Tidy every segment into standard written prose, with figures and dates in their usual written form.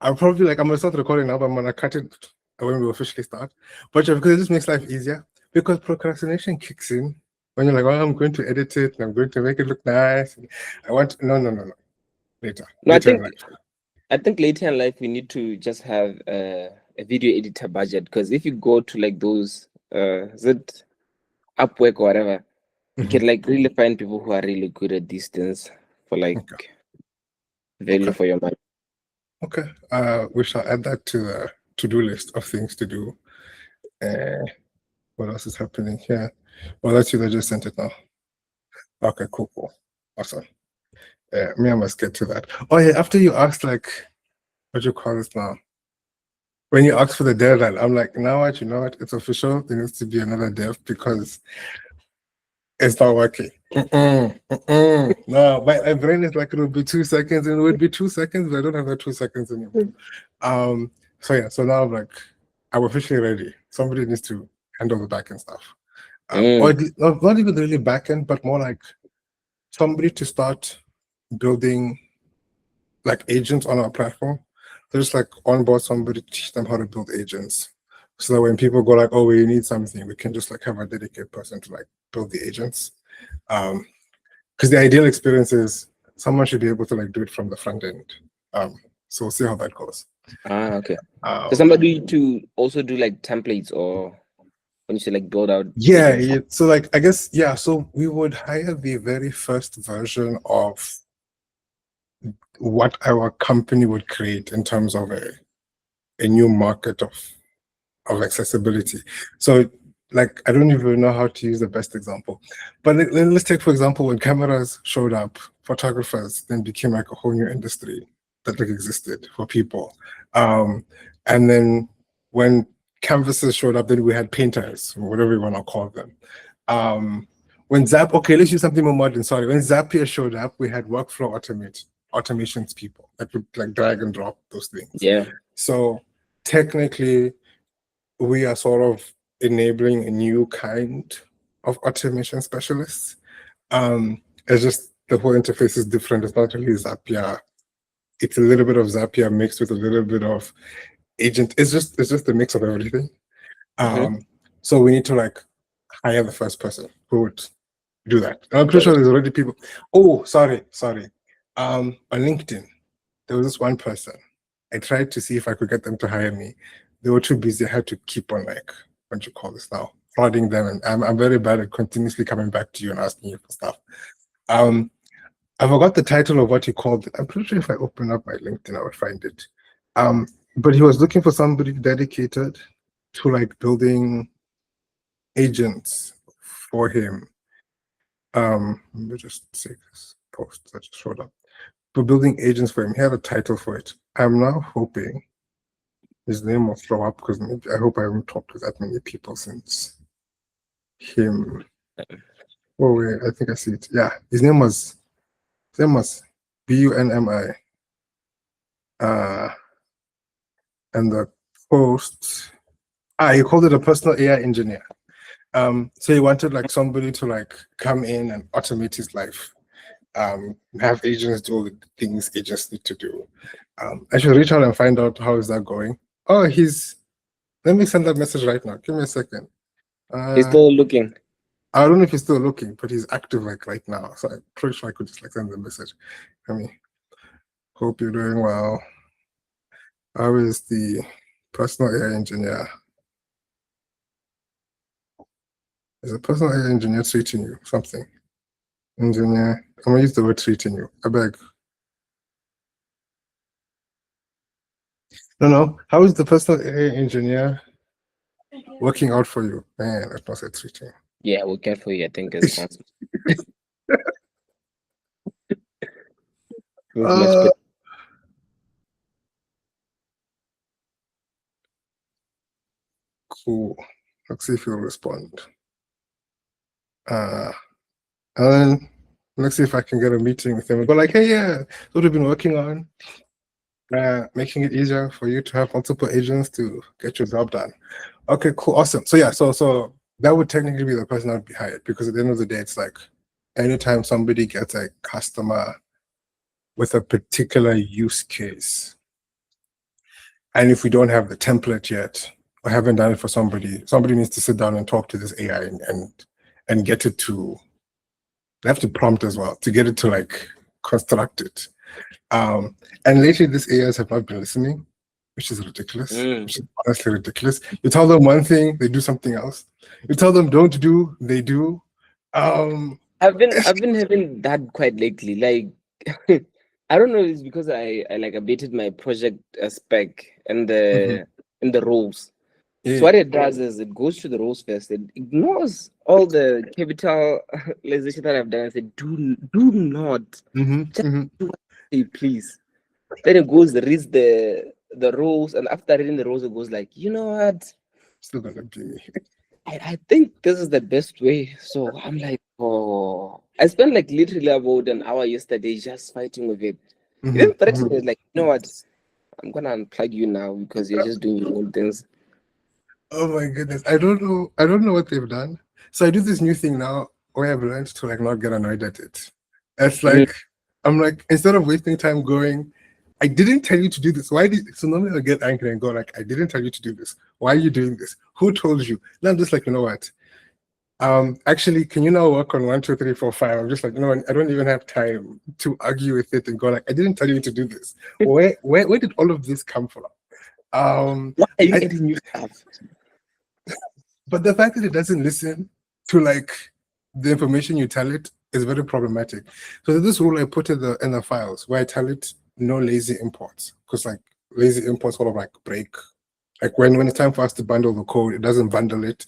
I'm probably like, I'm gonna start recording now, but I'm gonna cut it when we officially start. But yeah, because it just makes life easier. Because procrastination kicks in when you're like, oh, I'm going to edit it and I'm going to make it look nice. I want no. Later. No, Later in life. I think later in life we need to just have a video editor budget, because if you go to like those is it Upwork or whatever, you can like really find people who are really good at these things for like value for your money. Okay. We shall add that to the to-do list of things to do. What else is happening here? Well, that's you that just sent it now. Okay, cool. Awesome. Me, I must get to that. Oh yeah, after you asked like, what do you call this now? When you asked for the deadline, I'm like, now what? You know what? It's official. There needs to be another dev because it's not working. No, my brain is like, it'll be 2 seconds, and it would be 2 seconds, but I don't have that 2 seconds anymore. So yeah, so now I'm like, I'm officially ready. Somebody needs to handle the backend stuff. Or not even really backend, but more like somebody to start building like agents on our platform. Just like onboard somebody to teach them how to build agents. So that when people go like, oh, we need something, we can just like have a dedicated person to like build the agents. Because the ideal experience is someone should be able to like do it from the front end. So we'll see how that goes. Okay. So somebody to also do like templates, or when you say like build out. Yeah. So like, I guess, yeah. So we would hire the very first version of what our company would create in terms of a new market of accessibility. So like, I don't even know how to use the best example, but let's take, for example, when cameras showed up, photographers then became like a whole new industry that like existed for people. And then when canvases showed up, then we had painters, or whatever you want to call them. When let's use something more modern. Sorry, when Zapier showed up, we had workflow automations people that would like drag and drop those things. Yeah. So technically, we are sort of enabling a new kind of automation specialists. It's just the whole interface is different. It's not really Zapier. It's a little bit of Zapier mixed with a little bit of agent. It's just a mix of everything. So we need to like hire the first person who would do that. And I'm pretty sure there's already people. Oh, sorry. On LinkedIn, there was this one person. I tried to see if I could get them to hire me. They were too busy. I had to keep on like, what do you call this now? Prodding them, and I'm very bad at continuously coming back to you and asking you for stuff. I forgot the title of what he called it. I'm pretty sure if I open up my LinkedIn, I would find it. But he was looking for somebody dedicated to like building agents for him. Let me just see this post that just showed up. For building agents for him. He had a title for it. I'm now hoping his name will throw up, because I hope I haven't talked to that many people since him. Oh wait, I think I see it. Yeah, his name was Bunmi. And the post, he called it a personal AI engineer. So he wanted like somebody to like come in and automate his life. Have agents do all the things agents need to do. I should reach out and find out how is that going. Oh, let me send that message right now. Give me a second. He's still looking. I don't know if he's still looking, but he's active like right now. So I'm pretty sure I could just like send the message. I mean, hope you're doing well. How is the personal AI engineer? Is a personal AI engineer treating you? Something. Engineer. I'm gonna use the word treating you. I beg. No. How is the personal AI engineer working out for you? Man, that's not say treating. Yeah, working for you, I think is awesome. Cool. Let's see if he'll respond. And then let's see if I can get a meeting with him and go like, hey, yeah, what we've been working on, making it easier for you to have multiple agents to get your job done. Okay, cool, awesome. So yeah, so that would technically be the person that would be hired, because at the end of the day, it's like anytime somebody gets a customer with a particular use case, And if we don't have the template yet, or haven't done it for somebody needs to sit down and talk to this AI and get it to, they have to prompt as well to get it to like construct it. And lately these AIs have not been listening, which is ridiculous, which is honestly ridiculous. You tell them one thing, they do something else. You tell them don't do, they do. I've been having that quite lately. Like I don't know, it's because I like updated my project spec and the roles. Yeah. So what it does is it goes to the roles first. It ignores all the capitalization that I've done. I said, do not, say please. Then it goes, reads the roles, and after reading the roles, it goes like, you know what? Still gonna be me. I think this is the best way. So I'm like, oh, I spent like literally about an hour yesterday just fighting with it. Even threatening is like, you know what? I'm gonna unplug you now because you're just doing your own things. Oh my goodness. I don't know what they've done. So I do this new thing now where I've learned to like not get annoyed at it. It's like I'm like, instead of wasting time going, I didn't tell you to do this. Why did so normally I get angry and go like, I didn't tell you to do this. Why are you doing this? Who told you? Now I'm just like, you know what? Actually, can you now work on 1, 2, 3, 4, 5? I'm just like, you know, I don't even have time to argue with it and go like, I didn't tell you to do this. Where did all of this come from? Why are you adding new stuff? But the fact that it doesn't listen to like the information you tell it is very problematic. So this rule I put in the files where I tell it no lazy imports, because like lazy imports sort of like break. Like when it's time for us to bundle the code, it doesn't bundle it.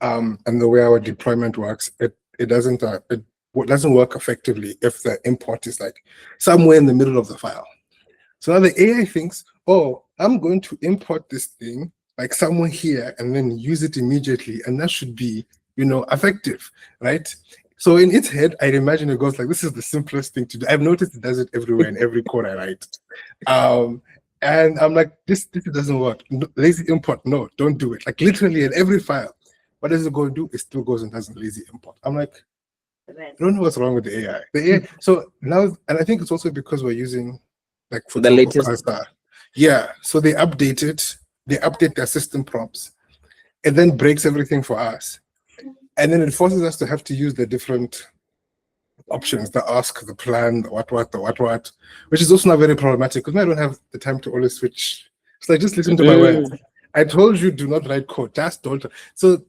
And the way our deployment works, it doesn't work effectively if the import is like somewhere in the middle of the file. So now the AI thinks, oh, I'm going to import this thing like somewhere here and then use it immediately. And that should be, you know, effective, right? So in its head, I imagine it goes like, this is the simplest thing to do. I've noticed it does it everywhere in every code I write. And I'm like, this doesn't work. No, lazy import, no, don't do it. Like literally in every file. What does it go and do? It still goes and does a lazy import. I'm like, I don't know what's wrong with the AI. The AI so now, and I think it's also because we're using like for The latest. Cursor. Yeah, so they update their system prompts. It then breaks everything for us. And then it forces us to have to use the different options, the ask, the plan, the what, which is also not very problematic because I don't have the time to always switch. It's like, just listen to my words. I told you do not write code, just don't. So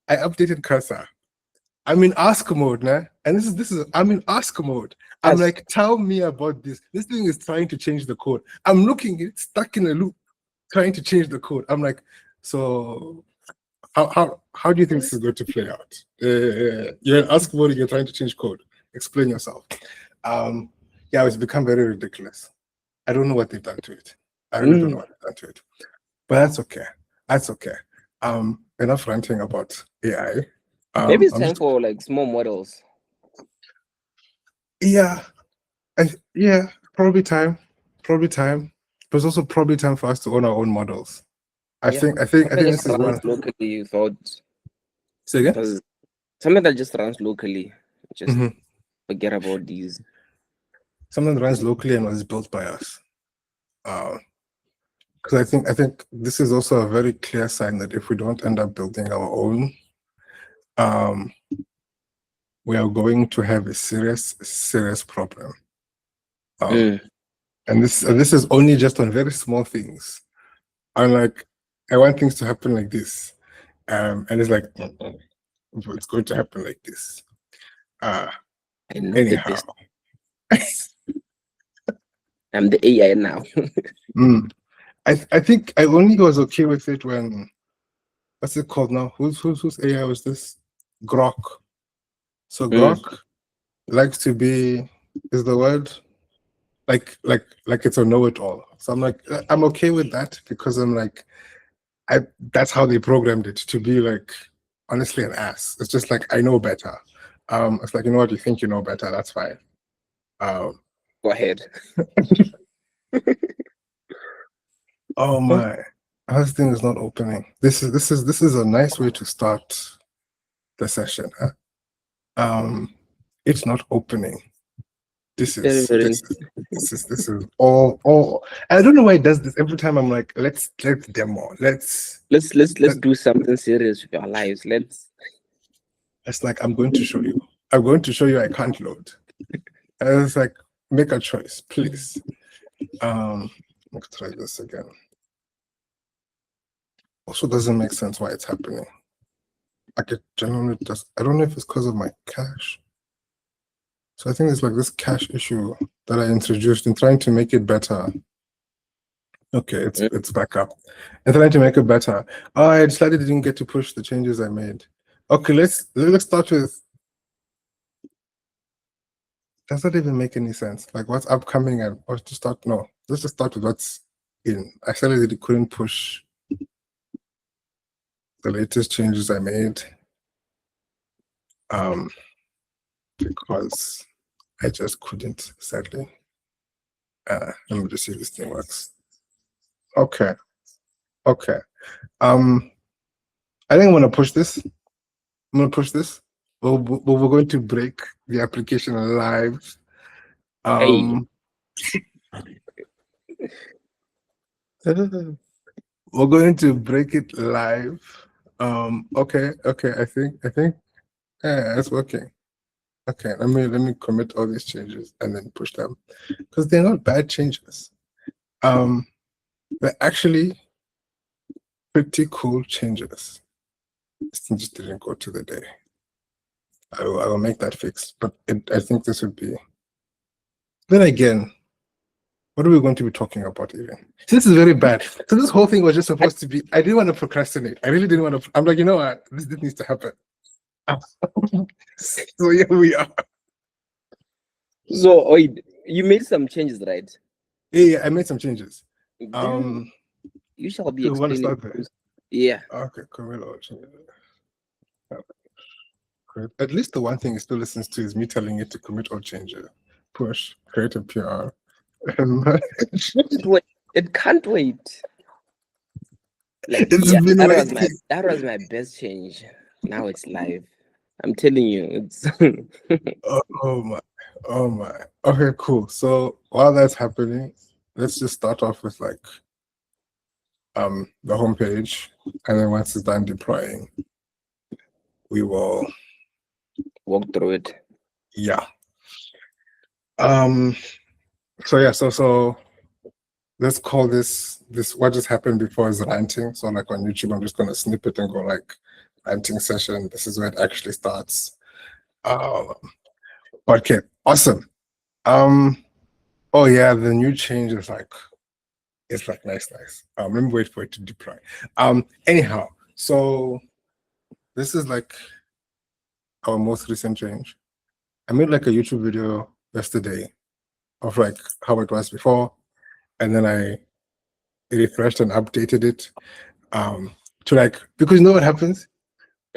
I updated Cursor. I'm in ask mode now, and this is I'm in ask mode. I'm like, tell me about this. This thing is trying to change the code. I'm looking, it's stuck in a loop, trying to change the code. I'm like, so how do you think this is going to play out? You're in ask mode, you're trying to change code. Explain yourself. Yeah, it's become very ridiculous. I don't know what they've done to it. I really don't know what they've done to it. But that's okay. That's okay. Enough ranting about AI. Maybe it's time for like small models. Yeah, probably time. Probably time. But it's also probably time for us to own our own models. I think this is one locally thought. Say again? Something that just runs locally. Just forget about these. Something that runs locally and was built by us. Because I think this is also a very clear sign that if we don't end up building our own, we are going to have a serious problem. And this is only just on very small things. I'm like, I want things to happen like this, and it's like it's going to happen like this. Anyhow, I'm the AI now. I think I only was okay with it when, what's it called now? Whose AI was this? Grok. So Grok likes to be, is the word, like it's a know-it-all. So I'm like, I'm okay with that because I'm like, that's how they programmed it to be like, honestly, an ass. It's just like, I know better. It's like, you know what, you think you know better, that's fine. Go ahead. Oh my, this thing is not opening. This is a nice way to start the session. Huh? It's not opening. This is This is all. I don't know why it does this every time. I'm like, let's demo. Let's do something serious with our lives. It's like I'm going to show you. I'm going to show you I can't load. And it's like, make a choice, please. Let's try this again. Also doesn't make sense why it's happening. Like it generally does. I don't know if it's because of my cache. So I think it's like this cache issue that I introduced in trying to make it better. Okay, it's back up. And trying to make it better. Oh, I decided I didn't get to push the changes I made. Okay, let's start with. Does that even make any sense? Like what's upcoming and or to start? No, let's just start with what's in. I said I couldn't push the latest changes I made. Because I just couldn't, sadly. Let me just see if this thing works. Okay. Okay. I think I'm gonna push this. I'm gonna push this. We're going to break the application live. Hey. We're going to break it live. Okay. I think yeah, it's working. Okay, let me commit all these changes and then push them because they're not bad changes. They're actually pretty cool changes. This thing just didn't go to the day. I will make that fix, but I think this would be. Then again, what are we going to be talking about even? This is very bad. So this whole thing was just supposed to be. I didn't want to procrastinate. I really didn't want to. I'm like, you know what? This needs to happen. So here we are. So you made some changes, right? Yeah, I made some changes. Then you shall be You want to explaining. start there? Yeah. Okay, cool. At least the one thing it still listens to is me telling it to commit or change it. Push, create a PR. It can't wait. Like, It's yeah, been that was my best change. Now it's live. I'm telling you, it's oh my. Okay, cool. So while that's happening, let's just start off with like the homepage, and then once it's done deploying, we will walk through it. Yeah. So yeah, so let's call this what just happened before is ranting. So like on YouTube, I'm just gonna snip it and go like ranting session. This is where it actually starts. Okay, awesome. Oh yeah, the new change is like it's like nice. Let me wait for it to deploy. Anyhow, so this is like our most recent change. I made like a YouTube video yesterday of like how it was before, and then I refreshed and updated it to like, because you know what happens?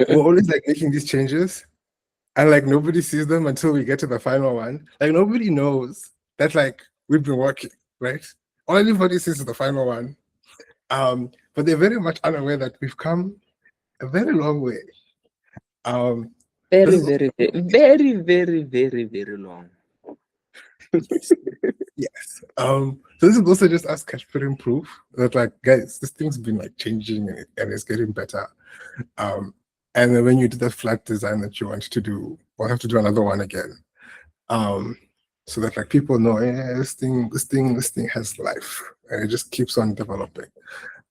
We're always like making these changes and like nobody sees them until we get to the final one. Like nobody knows that like we've been working, right? All anybody sees is the final one. But they're very much unaware that we've come a very long way. Very long. Yes. So this is also just us cash putting proof that like guys, this thing's been like changing and it's getting better. And then when you do the flat design that you want to do, we'll have to do another one again. So that like people know, yeah, this thing has life and it just keeps on developing.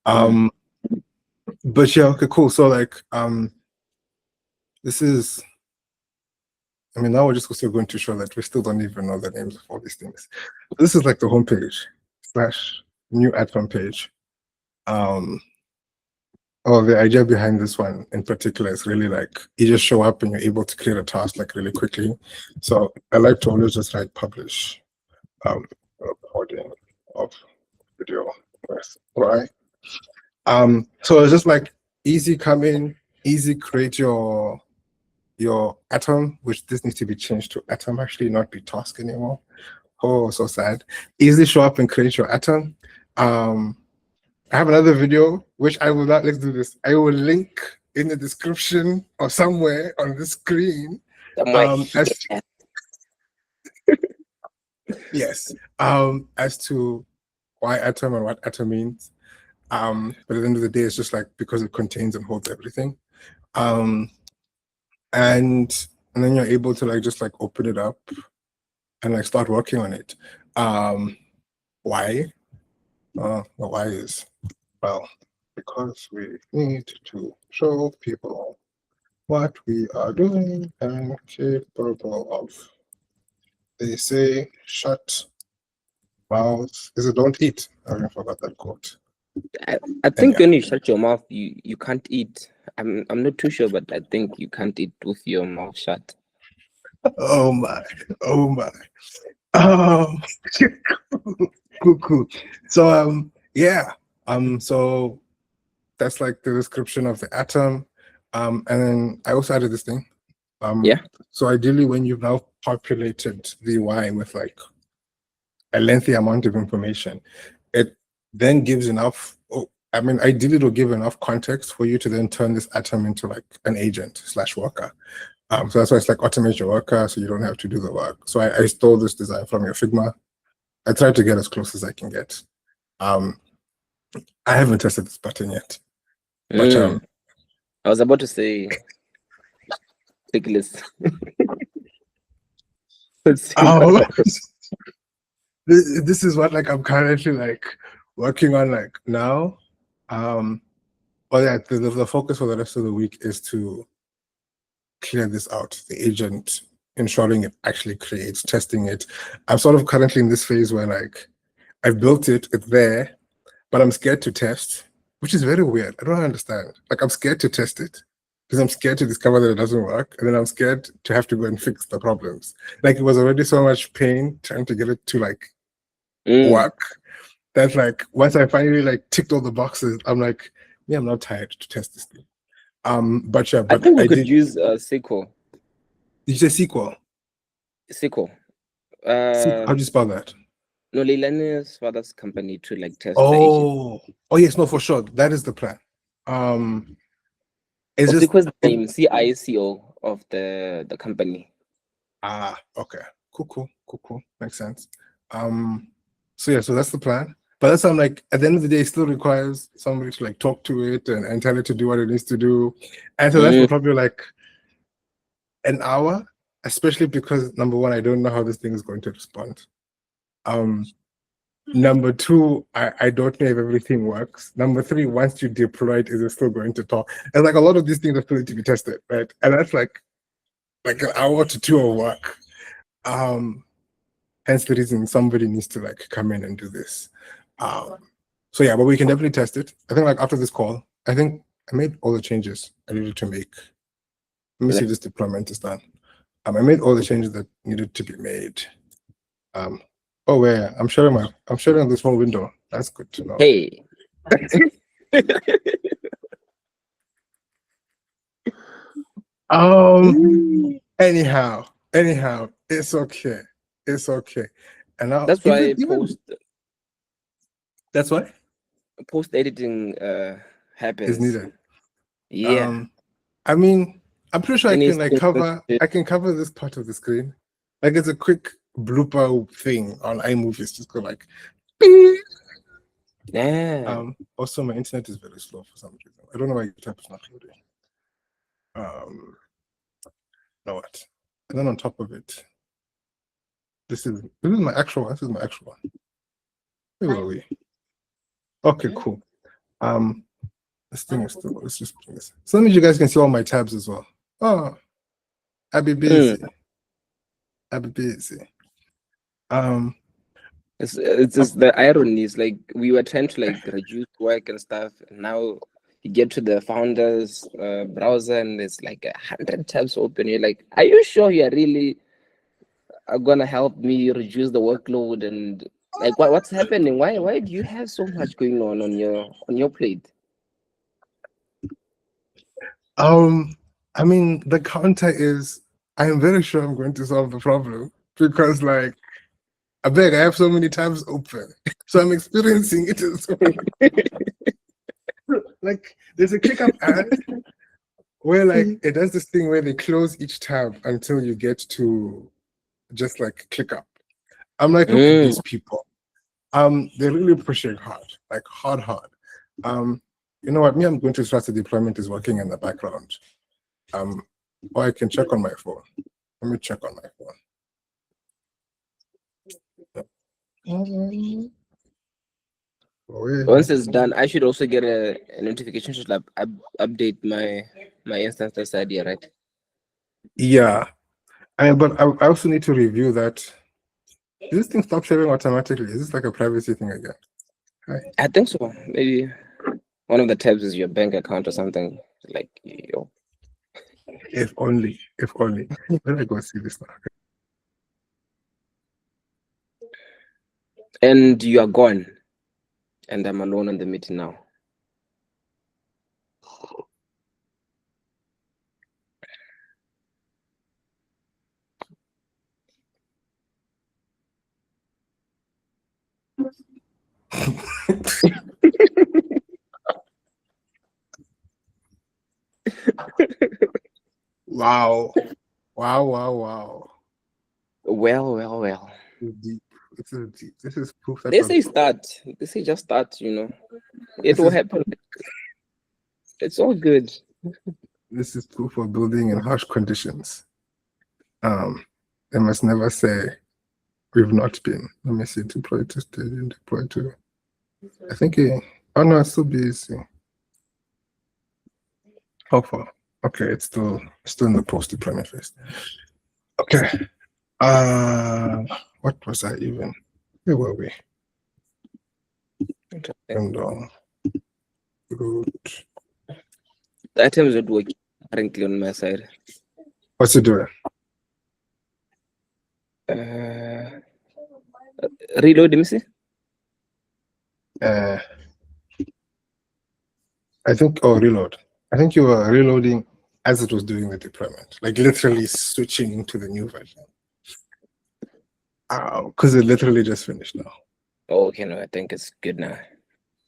But yeah, okay, cool. So like this is now we're just also going to show that we still don't even know the names of all these things. This is like the homepage / new add-on page. The idea behind this one in particular is really like you just show up and you're able to create a task like really quickly. So I like to always just write publish recording of video with, right? So it's just like easy come in, easy create your atom, which this needs to be changed to atom actually, not be task anymore. Oh, so sad. Easily show up and create your atom. I have another video, which I will not, let's do this. I will link in the description or somewhere on the screen. Yes. As to why atom and what atom means. But at the end of the day, it's just like because it contains and holds everything. Um, and then you're able to like just like open it up and like start working on it. Why? The why is well because we need to show people what we are doing and capable of. They say shut mouth. Is it don't eat? I forgot that quote. I And think yeah. when you shut your mouth, you can't eat. I'm not too sure, but I think you can't eat with your mouth shut. Oh my. Oh my. Um, cool. So yeah. So that's like the description of the atom. And then I also added this thing. Yeah. So ideally, when you've now populated the Y with like a lengthy amount of information, it then gives enough. I mean, ideally, it'll give enough context for you to then turn this atom into like an agent / worker. So that's why it's like automate your worker, so you don't have to do the work. So I stole this design from your Figma. I tried to get as close as I can get. Um, I haven't tested this button yet, but I was about to say ridiculous. Let's see. oh, this is what like I'm currently like working on like now. But yeah, the focus for the rest of the week is to clear this out. The agent, ensuring it actually creates, testing it. I'm sort of currently in this phase where like I've built it, it's there, but I'm scared to test, which is very weird. I don't understand. Like I'm scared to test it because I'm scared to discover that it doesn't work, and then I'm scared to have to go and fix the problems. Like it was already so much pain trying to get it to like work. That's like once I finally like ticked all the boxes, I'm like, yeah, I'm not tired to test this thing. But yeah, I but think we I could did. use SQL. Did you say SQL? SQL. How do you spell that? No, Leilani's father's company to like test the agent. Oh yes, no, for sure. That is the plan. It's just SQL is the name, CICO of the company. Okay. Cool. Makes sense. So yeah, so that's the plan. But that's I'm like at the end of the day, it still requires somebody to like talk to it and tell it to do what it needs to do. And so that's probably like an hour, especially because number one, I don't know how this thing is going to respond. Number two, I don't know if everything works. Number three, once you deploy it, is it still going to talk? And like a lot of these things are still need to be tested, right? And that's like an hour to 2 of work. Hence the reason somebody needs to like come in and do this. So yeah, but we can definitely test it. I think like after this call, I think I made all the changes I needed to make. Let me see if this deployment is done. I made all the changes that needed to be made. Oh yeah, I'm sharing this whole window. That's good to know. Hey. Anyhow, it's okay. It's okay. And now that's why that's why post editing happens. is needed. Yeah. I mean, I'm pretty sure I Any can like cover this part of the screen. Like it's a quick blooper thing on iMovies. Just go like yeah. Also my internet is very slow for some reason. I don't know why YouTube is not loading. Know what? And then on top of it, this is my actual one. This is my actual one. Where were we? Okay, cool. This thing is still, let's just bring this. So that means you guys can see all my tabs as well. Oh, I'll be busy. I'll be busy. It's just the irony is like we were trying to like reduce work and stuff, and now you get to the founders browser and there's like 100 tabs open. You're like, are you sure you're really gonna help me reduce the workload? And like what's happening? Why do you have so much going on your plate? I mean, the counter is I am very sure I'm going to solve the problem because like I have so many tabs open. So I'm experiencing it as well. Like there's a ClickUp ad where like it does this thing where they close each tab until you get to just like ClickUp. I'm like, look at these people. They're really pushing hard, like hard. You know what? Me, I'm going to trust the deployment is working in the background. Or I can check on my phone. Let me check on my phone. Once it's done, I should also get a notification to update my instance that's idea, right? Yeah. But I also need to review that. Does this thing stop sharing automatically? Is this like a privacy thing again? I think so. Maybe one of the tabs is your bank account or something. Like, yo. If only. Where do I go see this now? And you are gone. And I'm alone in the meeting now. Wow. Well. This is deep. This is proof that They say start. They say just start, you know. It will happen. It's all good. This is proof of building in harsh conditions. They must never say we've not been. Let me see, deploy to stadium, deploy to. I think oh no, it's still busy. How far? Okay, it's still in the post deployment phase. Okay. What was I even? Where were we? And root. The items that work currently on my side. What's it doing? Reload, let me see. I think reload. I think you were reloading as it was doing the deployment, like literally switching into the new version. Because it literally just finished now. Oh, okay, no, I think it's good now.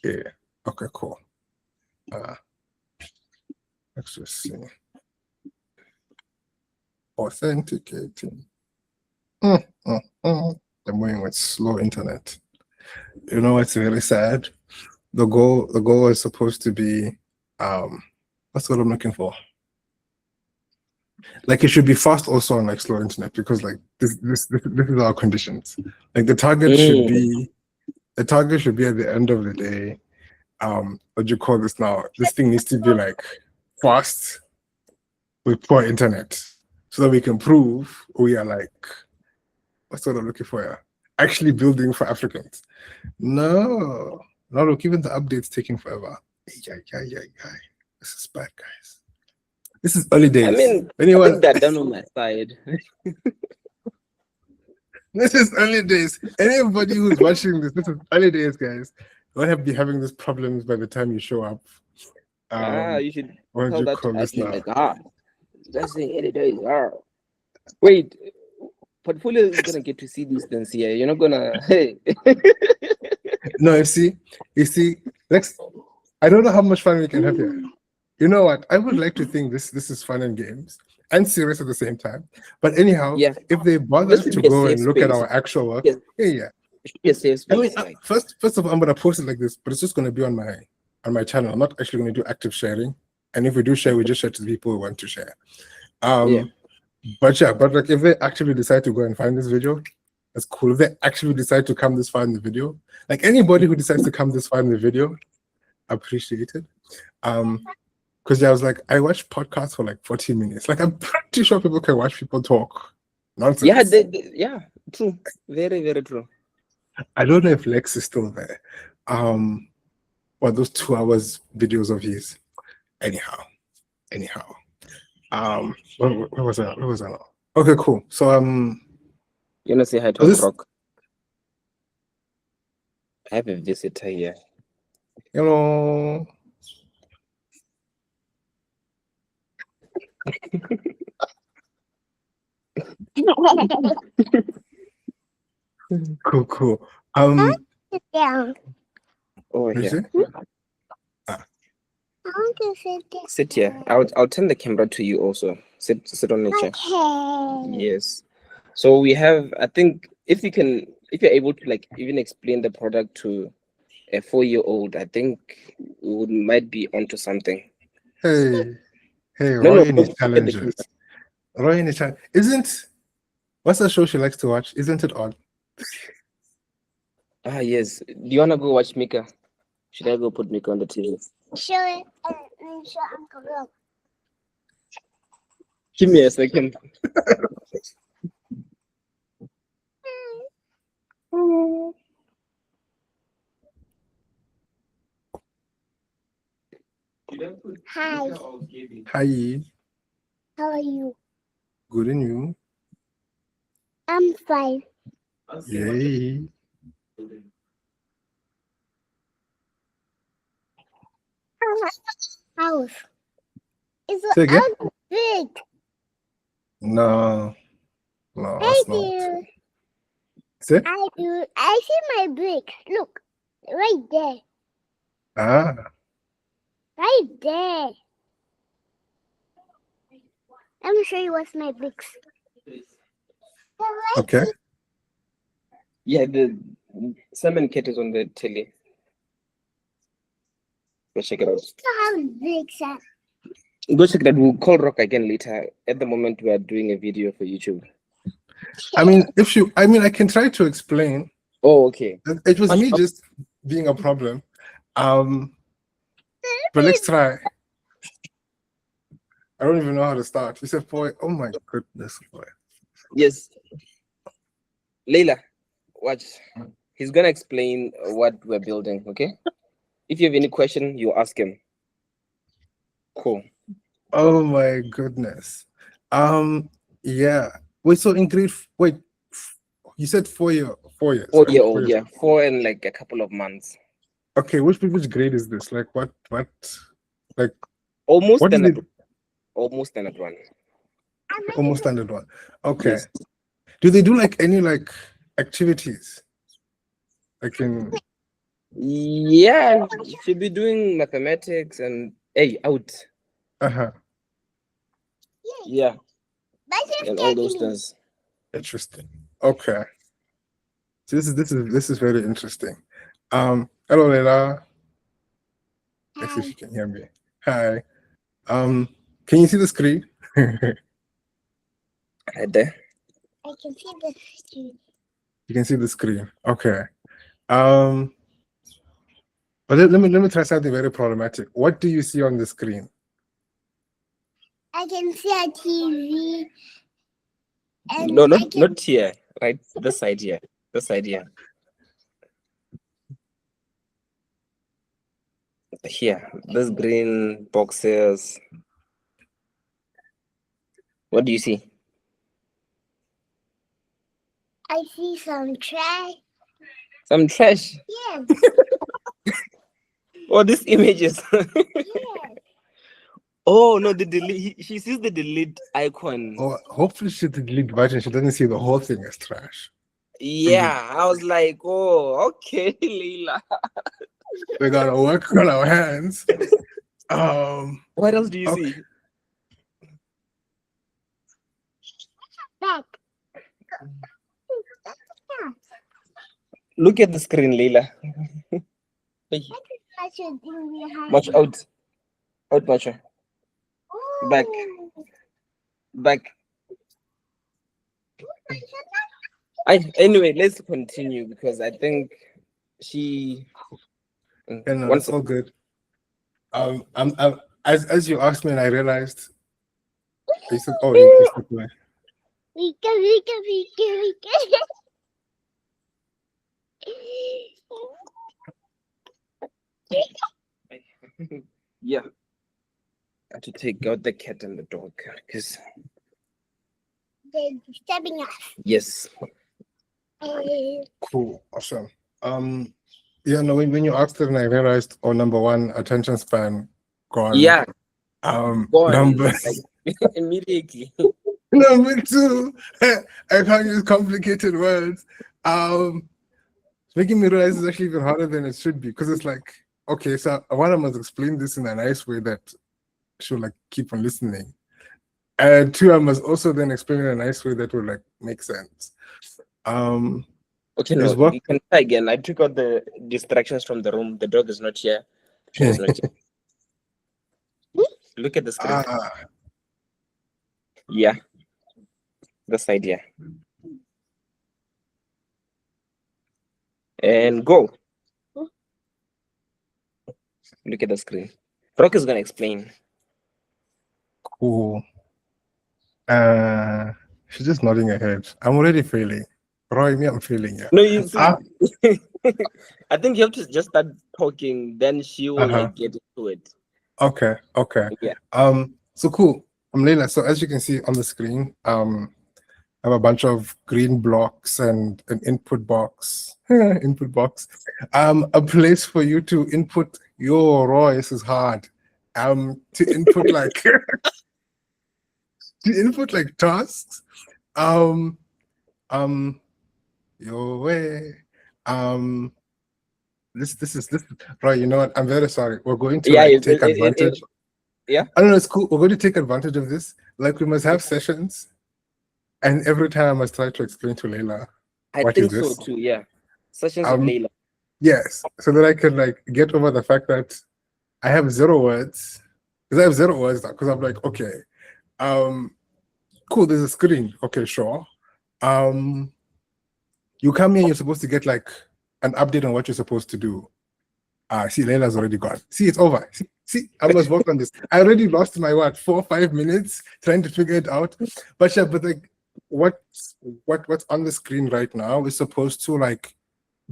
Yeah. Okay, cool. Let's just see. Authenticating. I'm going with slow internet. You know, it's very sad. The goal is supposed to be that's what I'm looking for. Like it should be fast also on like slow internet, because like this is our conditions. Like the target should be at the end of the day. What do you call this now? This thing needs to be like fast with poor internet, so that we can prove we are like, what's what I'm looking for here? Actually building for Africans. No, look, even the updates taking forever. Yeah. This is bad, guys. This is early days. I mean, anyone, I think they're done on my side. This is early days. Anybody who's watching this is early days, guys. You won't be having these problems by the time you show up. You should what tell do you that call to this Ashley, now? like, just saying early days. Wait, portfolio is gonna get to see this things here. You're not gonna. Hey. No, you see, I don't know how much fun we can have here. You know what? I would like to think this is fun and games and serious at the same time. But anyhow, Yeah. if they bother This to should be a go safe and look at space. our actual work, Yes. yeah. It should be a safe I mean, space, like. first of all, I'm gonna post it like this, but it's just gonna be on my channel. I'm not actually gonna do active sharing. And if we do share, we just share to the people who want to share. Yeah. But like if they actually decide to go and find this video, that's cool. If they actually decide to come this far in the video, like anybody who decides to come this far in the video, appreciate it. Because I was like, I watch podcasts for like 40 minutes. Like I'm pretty sure people can watch people talk nonsense. Yeah, yeah, true. Very, very true. I don't know if Lex is still there. Or those 2 hours videos of his. Anyhow. Where was I? Okay, cool. So You wanna say hi to Rock? I have a visitor here. Hello. Cool. Down. Oh, is here. it? I want to sit down. Sit here. I'll turn the camera to you also. Sit on the chair. Okay. Yes. So we have, I think, if you can if you're able to like even explain the product to a 4-year-old, I think we might be onto something. Hey, No, Roy and his look at the challenges. Roy and his challenge. What's the show she likes to watch? Isn't it odd? yes. Do you wanna go watch Mika? Should I go put Mika on the TV? Show it and show Uncle Rob. Give me a second. Hi, Hi, how are you? good and you? I'm fine. Yay. House. Say It's again? so big. No, I it's not. do. Say? I do. I see my brick. Look, right there. Ah, Right there. Let me show you what's my bricks. okay. Yeah, the Simon Cat is on the telly. Go check it out. How bricks are. Go check it out. We'll call Rock again later. At the moment, we are doing a video for YouTube. I can try to explain. Oh, okay. It was me just being a problem. But let's try. I don't even know how to start. You said boy. Oh my goodness, boy. Yes. Leila, watch. He's gonna explain what we're building, okay? If you have any question, you ask him. Cool. Oh my goodness. Yeah. Wait, so in you said 4 years. 4-year-old, right? 4 years. yeah. 4 and like a couple of months. Okay, which grade is this? Like what like Almost what is standard. it? Almost standard one. Almost standard one. Okay. Yes. Do they do like any like activities? Like in Yeah, should be doing mathematics and out. uh-huh. Yeah, But you're and all those scared me. things. Interesting. Okay. So this is very interesting. Hello Leila. Let's see if Hi. you can hear me. Hi. Can you see the screen? Right there. I can see the street. You can see the screen. Okay. But let me try something very problematic. What do you see on the screen? I can see a TV. And No, I can not here. Right, this side here. This side here. Here, this green boxes. What do you see? I see some trash. Some trash. Yes, Oh, these images. yes. Oh no, the delete. She sees the delete icon. Oh, hopefully she did delete button. She doesn't see the whole thing as trash. Yeah, I was like, oh, okay, Leila. We gotta work on our hands. What else do you Okay. see? Back. Look at the screen, Leila. Hey, I should do behind. much out. Out, much. Back. Ooh. Back. Anyway, let's continue because I think she. And Once it's all good. As you asked me and I realized, you said, oh, you said, Vika. yeah. I have to take out the cat and the dog because They're disturbing us. yes. cool, awesome. Yeah, no, when you asked it and I realized, oh, number one, attention span gone. Yeah. Gone. Number immediately. Number two, I can't use complicated words. It's making me realize it's actually even harder than it should be because it's like, okay, so one, I must explain this in a nice way that she'll like keep on listening. And two, I must also then explain in a nice way that will like make sense. Okay, Is no, work? you can try again. I took out the distractions from the room. The dog is not here. She is not here. Look at the screen. Yeah, this side, yeah. And go. Look at the screen. Rock is gonna explain. Cool. She's just nodding her head. I'm already failing. Roy, me, I'm failing. Yeah. No, you see, Ah, I think you have to just start talking, then she will uh-huh. like get into it. Okay. Yeah. So cool. I'm Leila. So as you can see on the screen, I have a bunch of green blocks and an input box. Input box. A place for you to input your Roy. This is hard. To input like to input like tasks. Your way. This is right. You know what? I'm very sorry. We're going to Yeah, like take advantage. yeah. I don't know. It's cool. We're going to take advantage of this. Like we must have sessions, and every time I must try to explain to Leila I what think is so this. too. Yeah. Sessions of Layla. Yes, so that I can like get over the fact that I have 0 words. Because I have 0 words now. Because I'm like, okay, cool. There's a screen. Okay, sure. You come here. You're supposed to get like an update on what you're supposed to do. See, Leila's already gone. See, it's over. See, I must work on this. I already lost my 4 or 5 minutes trying to figure it out. But yeah, but like what's on the screen right now is supposed to like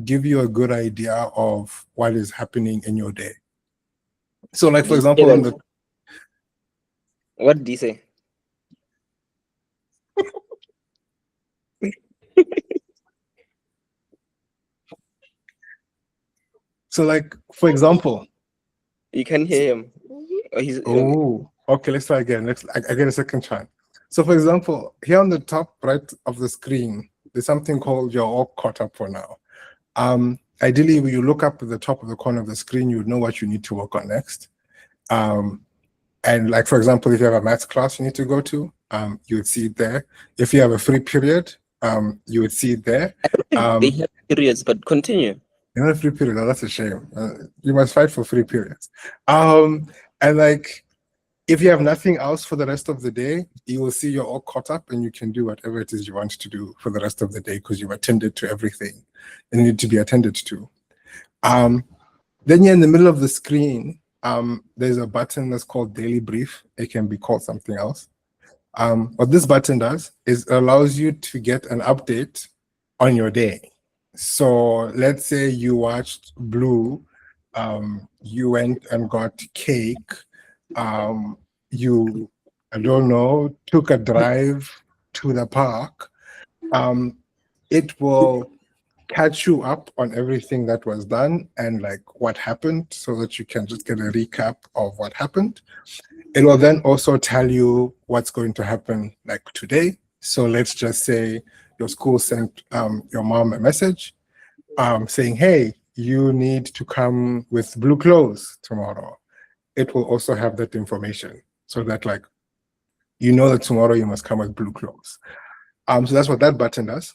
give you a good idea of what is happening in your day. So like for example, on the What did he say? so like for example, You can hear him. Oh, he's oh, okay, let's try again. I get a second chance. So for example, here on the top right of the screen, there's something called you're all caught up for now. Ideally, when you look up at the top of the corner of the screen, you know what you need to work on next. And like, for example, if you have a maths class you need to go to, you would see it there. If you have a free period, you would see it there. they have periods, but continue. You know, free period, oh, that's a shame. You must fight for free periods. And like, if you have nothing else for the rest of the day, you will see you're all caught up and you can do whatever it is you want to do for the rest of the day because you've attended to everything that needed to be attended to. Then you're in the middle of the screen. There's a button that's called Daily Brief. It can be called something else. What this button does is it allows you to get an update on your day. So let's say you watched Blue, you went and got cake, you, I don't know, took a drive to the park. It will catch you up on everything that was done and like what happened so that you can just get a recap of what happened. It will then also tell you what's going to happen like today. So let's just say your school sent your mom a message saying, hey, you need to come with blue clothes tomorrow. It will also have that information so that like, you know that tomorrow you must come with blue clothes. So that's what that button does.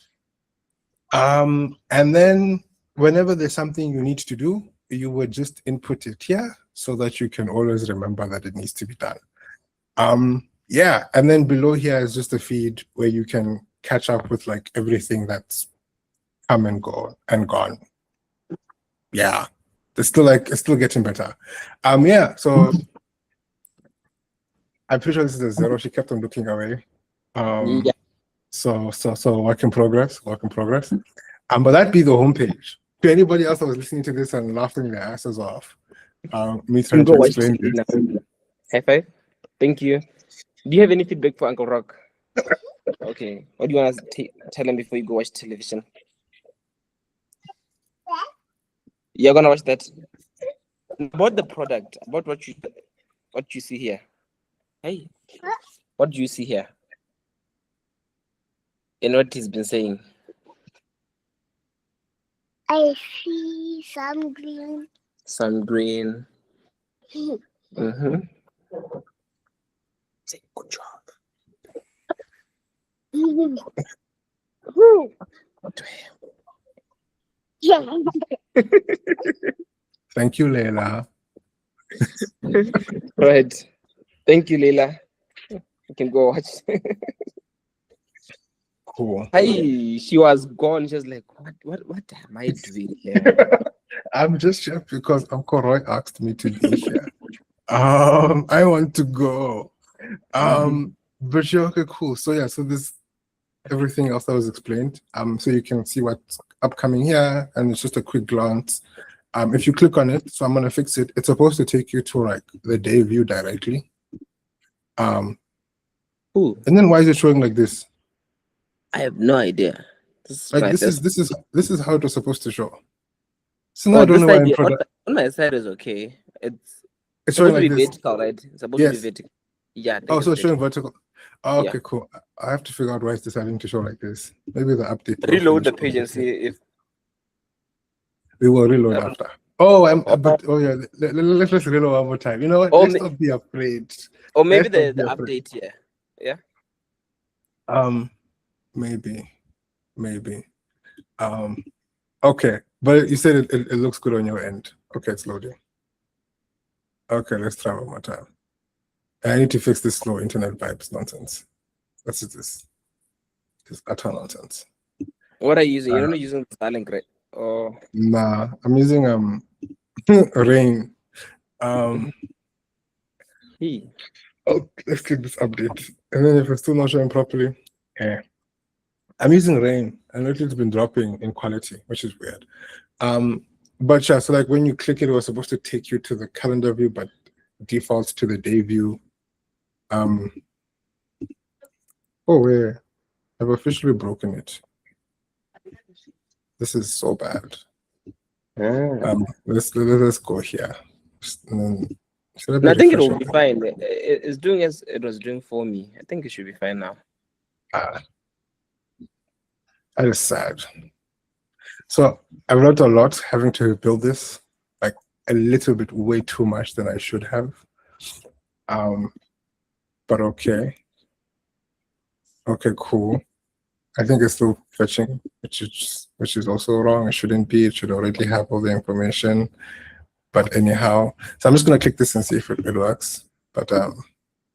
And then whenever there's something you need to do, you would just input it here so that you can always remember that it needs to be done. Yeah, and then below here is just a feed where you can catch up with like everything that's come and go and gone. Yeah, it's still getting better. Yeah, so I'm pretty sure this is a 0. She kept on looking away. Yeah. So work in progress. But that'd be the homepage. To anybody else that was listening to this and laughing their asses off, me trying to explain this. High five. Thank you. Do you have any feedback for Uncle Rock? Okay. What do you want to tell him before you go watch television? You're gonna watch that. About the product, about what you see here. Hey, what do you see here? And what he's been saying. I see some green. Some green. Mm-hmm. Say good job. To him. Yeah. Thank you, Leila. Right. Thank you, Leila. You can go watch. Cool. Hey, she was gone. She was like, what am I doing here? I'm just here because Uncle Roy asked me to be here. I want to go. But yeah, okay, cool. So yeah, so this everything else that was explained. So you can see what's upcoming here, and it's just a quick glance. If you click on it, so I'm gonna fix it. It's supposed to take you to like the day view directly. Ooh, And then why is it showing like this? I have no idea. This is Like my this first- is how it was supposed to show. So now Oh, I don't this know why side, in yeah, product on my side is okay. It's it's showing supposed to be like this. vertical, right? It's supposed to be Yes. vertical. Yeah, I think Oh, so it's vertical. showing vertical. Oh, Yeah. okay, cool. I have to figure out why it's deciding to show like this. Maybe the update. will Reload the finish page and see if we will reload Um, after. Oh, but oh yeah, let's reload one more time. You know what? Or Let's ma- not be afraid. or maybe Let's not the be afraid. update here. Yeah. Maybe. Okay, but you said it looks good on your end. Okay, it's loading. Okay, let's try one more time. I need to fix this slow internet vibes nonsense. What is this? This utter nonsense. What are you using? You're not using Starlink, right? Oh, Nah, I'm using Rain. he. Oh, let's click this update. And then if it's still not showing properly, I'm using Rain. I know it's been dropping in quality, which is weird. But yeah, so like when you click it, it was supposed to take you to the calendar view, but defaults to the day view. Oh wait, I've officially broken it. This is so bad. Let's go here. Should I be No, I think it will refreshing? be fine. It's doing as it was doing for me. I think it should be fine now. That is sad. So I've learned a lot having to build this, like a little bit way too much than I should have. But okay. Okay, cool. I think it's still fetching, which is also wrong. It shouldn't be. It should already have all the information. But anyhow, so I'm just gonna click this and see if it works. But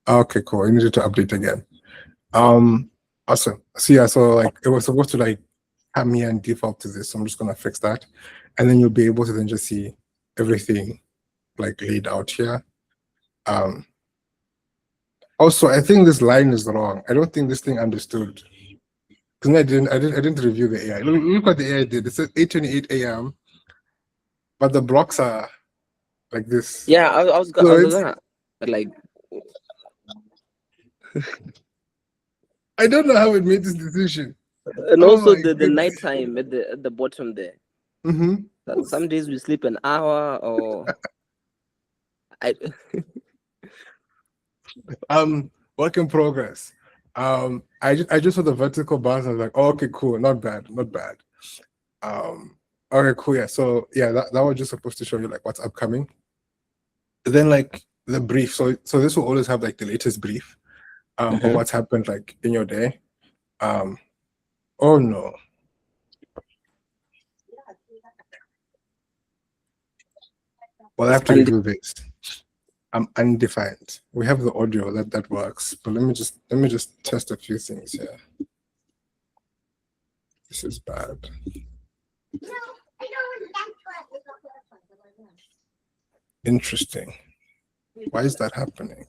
okay, cool. I needed to update again. Awesome. So yeah, so like it was supposed to like have me and default to this. So I'm just gonna fix that, and then you'll be able to then just see everything like laid out here. Also, I think this line is wrong. I don't think this thing understood. Because I didn't review the AI. Look what the AI did. It said 8:28 a.m. But the blocks are like this. Yeah, I was gonna like. I don't know how it made this decision. And Oh also my the goodness. nighttime at the bottom there. Mm-hmm. Some days we sleep an hour or I Work in progress. I just saw the vertical bars and I was like, oh, okay, cool, not bad. Okay, cool, yeah. So yeah, that was just supposed to show you like what's upcoming. Then like the brief. So this will always have like the latest brief of what's happened like in your day. Oh no. Well, I have to review this. I'm undefined. We have the audio that works, but let me just test a few things here. This is bad. Interesting. Why is that happening?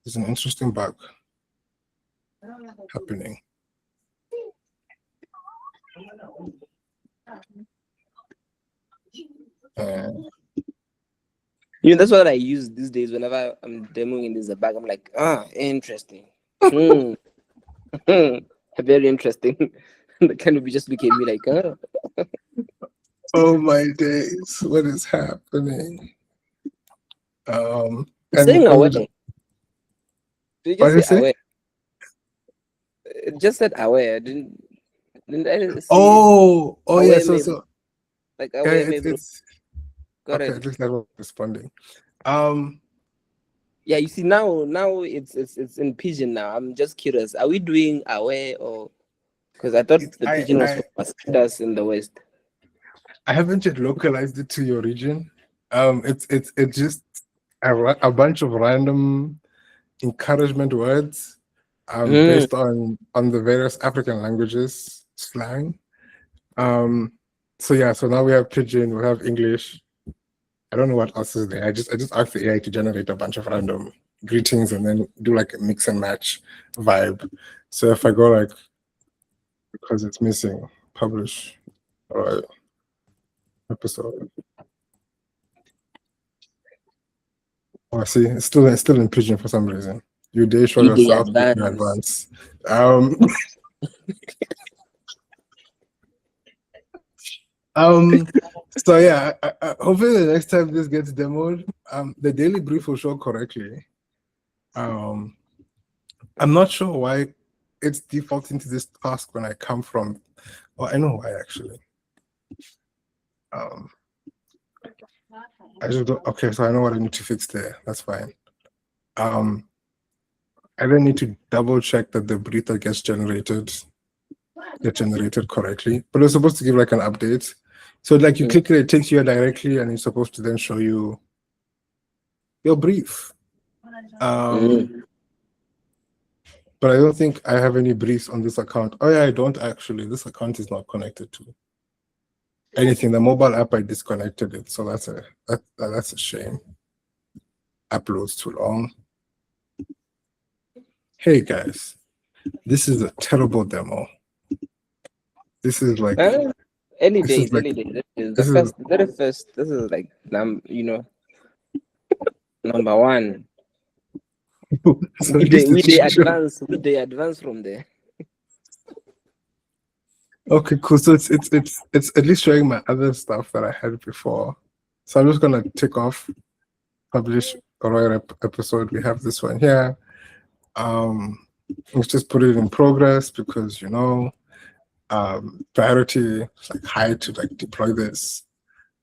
There's an interesting bug happening. that's what I use these days whenever I'm demoing this bag. I'm like, interesting. Very interesting. The kind of be just looking at me like, Oh my days, what is happening? It's saying away. Did you What did it just say say? away? It just said away. Didn't I see Oh away yeah, maybe, so like yeah, away maybe. it's Go okay, ahead. it looks like we're responding. Yeah, you see now it's in pigeon now. I'm just curious. Are we doing away or Because I thought It's, the pigeon was for mosquitoes in the West. I haven't yet localized it to your region. It's just a bunch of random encouragement words based on the various African languages slang. So yeah, so now we have pidgin, we have English. I don't know what else is there. I just asked the AI to generate a bunch of random greetings and then do like a mix and match vibe. So if I go like, because it's missing, publish or episode. Oh, see, it's still in pidgin for some reason. You day show You day yourself in advance. advance. So yeah, hopefully the next time this gets demoed, the daily brief will show correctly. I'm not sure why it's defaulting to this task when I come from. Well, I know why actually. I just don't. Okay, so I know what I need to fix there. That's fine. I don't need to double check that the brief that gets generated correctly, but it's supposed to give like an update. So like you click it takes you directly, and it's supposed to then show you your brief. But I don't think I have any briefs on this account. Oh yeah, I don't actually. This account is not connected to anything. The mobile app, I disconnected it, so that's a shame. Uploads too long. Hey guys, this is a terrible demo. This is like early this is days. like- Early days. this is- The very first. This is like number one. so We this is they true. advance. They advance from there. Okay, cool. So it's at least showing my other stuff that I had before. So I'm just gonna tick off publish a Roy episode. We have this one here. Let's just put it in progress because priority is like high to like deploy this.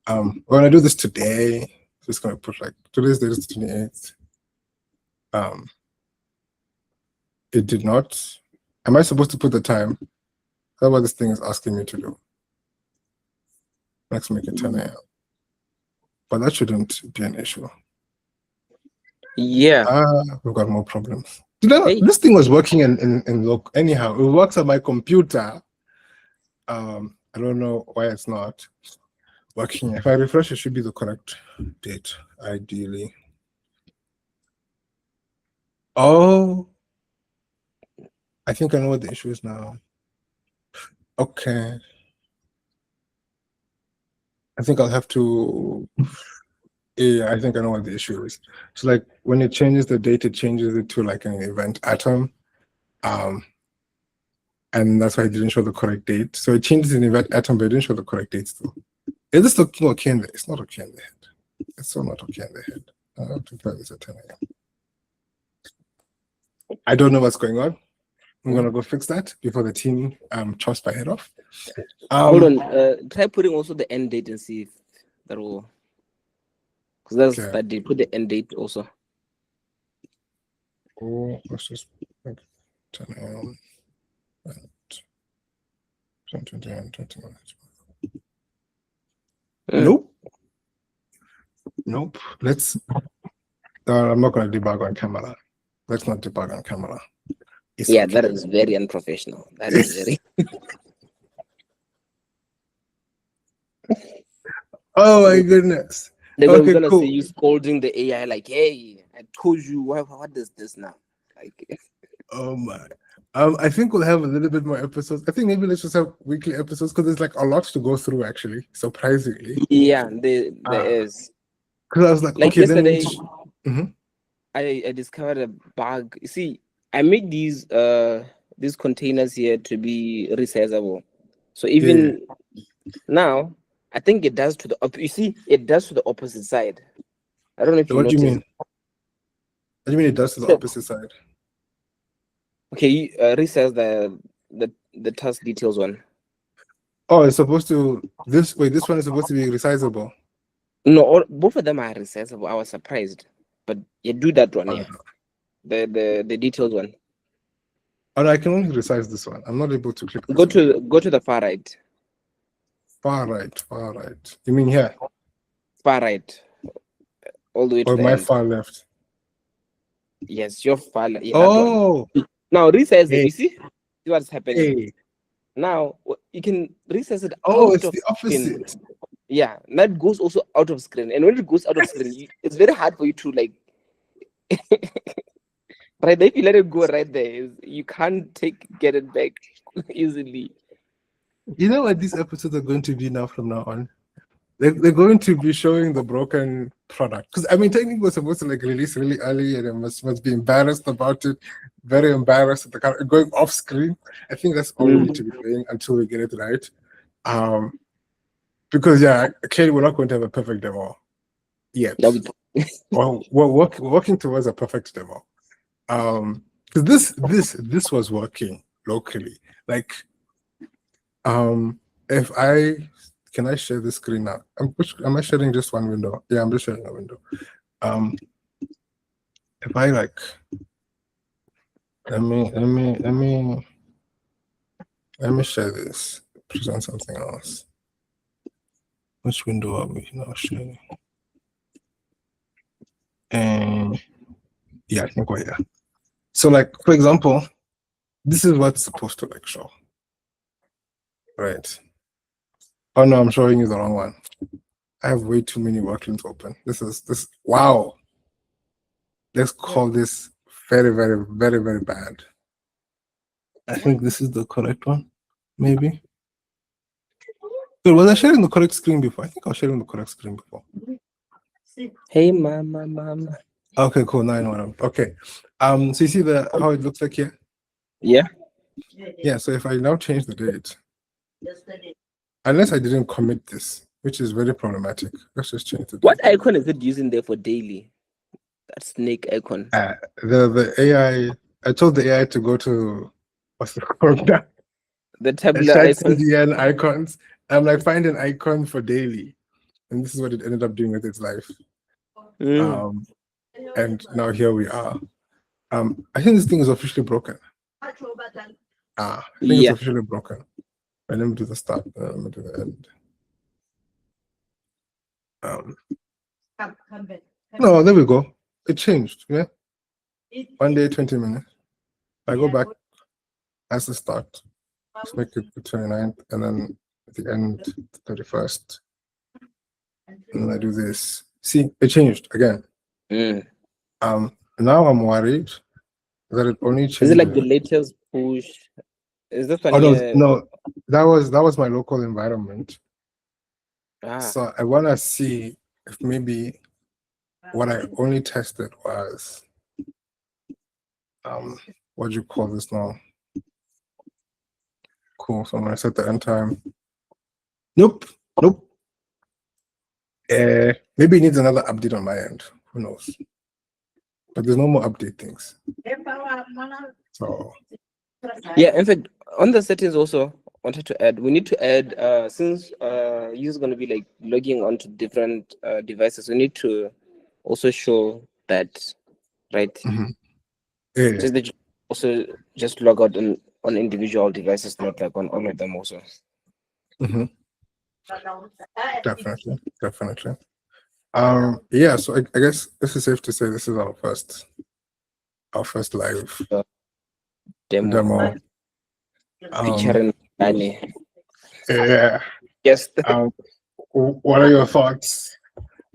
We're gonna do this today. Just gonna put like today's date is 28th. It did not. Am I supposed to put the time? That's what this thing is asking me to do. Let's make it 10 a.m. But that shouldn't be an issue. Yeah. We've got more problems. Hey. This thing was working in look. Anyhow, it works on my computer. I don't know why it's not working. If I refresh, it should be the correct date, ideally. Oh, I think I know what the issue is now. Okay. I think I'll have to. Yeah, I think I know what the issue is. So like when it changes the date, it changes it to like an event atom. And that's why it didn't show the correct date. So it changes an event atom, but it didn't show the correct date still. Is this looking okay in the it's not okay in the head. It's still not okay in the head. I have to try this at 10 a.m. I don't know what's going on. I'm gonna go fix that before the team chops my head off. Hold on. Try putting also the end date and see if that will. Because that's Okay. that date. Put the end date also. Oh, let's just make 10 a.m. 10:29. Nope. Let's. I'm not going to debug on camera. Let's not debug on camera. It's Yeah, okay. that is very unprofessional. That is very. Oh my goodness. They're Okay, gonna cool. see you scolding the AI like, "Hey, I told you. What is this now?" Like, Oh my. I think we'll have a little bit more episodes. I think maybe let's just have weekly episodes because there's like a lot to go through actually, surprisingly. yeah, there is. Because I was like, Like okay, then yesterday, Mhm. I discovered a bug. You see, I made these containers here to be resizable. So even now, I think it does to the you see, it does to the opposite side. I don't know if you What do you noticed. mean? What do you mean it does to the So- opposite side? Okay, resize the task details one. Oh, it's supposed to this one is supposed to be resizable. No, both of them are resizable. I was surprised, but you do that one, yeah. The details one. Oh, no, I can only resize this one. I'm not able to click this Go one. to the far right. Far right, far right. You mean here? Far right. All the way to Or the my end. far left? Yes, your far left. Yeah, that one. Oh, Now resize it. hey, You see what's happening. hey. Now you can resize it Oh, out it's of the screen. opposite. Yeah, that goes also out of screen. And when it goes out of screen, it's very hard for you to like right there. If you let it go right there, you can't get it back easily. You know what these episodes are going to be now from now on? They're going to be showing the broken product. Because I mean, technically we're supposed to like release really early and I must be embarrassed about it. Very embarrassed at the going off screen. I think that's all we need to be doing until we get it right. Because yeah, clearly we're not going to have a perfect demo yet. Well, we're working towards a perfect demo. Because this was working locally. Like, if can I share the screen now? Am I sharing just one window? Yeah, I'm just sharing a window. If I like, let me share this. Present something else. Which window are we now sharing? And yeah, I think we're here. So like, for example, this is what's supposed to like show. Right. Oh no, I'm showing you the wrong one. I have way too many worklinks open. This wow. Let's call this very, very, very, very bad. I think this is the correct one, maybe. So was I sharing the correct screen before? I think I was sharing the correct screen before. Hey mama. Okay, cool. 9-1. Okay. So you see how it looks like here? Yeah. Yeah, so if I now change the date, unless I didn't commit this, which is very problematic. Let's just change the date. What icon is it using there for daily? That snake icon. The AI, I told the AI to go to what's the called now? The tabular icon. CDN icons. I'm like, find an icon for daily. And this is what it ended up doing with its life. And now here we are. I think this thing is officially broken. I think it's officially broken. Right, let me do the start. Let me do the end. No, there we go. It changed. Yeah. 1 day, 20 minutes. I go back as the start. Let's make it the 29th, and then at the end, the 31st. And then I do this. See, it changed again. Now I'm worried that it only changed. Is it like the latest push? Is this one? Oh no, that was my local environment. So I want to see if maybe what I only tested was what do you call this now? Cool. So I'm gonna set the end time. Nope. Maybe it needs another update on my end. Who knows? But there's no more update things. So yeah, in fact, on the settings also wanted to add, we need to add since you're going to be like logging onto different devices, we need to also show that, right? yeah. Just that you also just log out on individual devices, not like on all of them also. Definitely. Yeah, so I guess this is safe to say this is our first live demo. Featuring Danny. Yeah. Yes. What are your thoughts?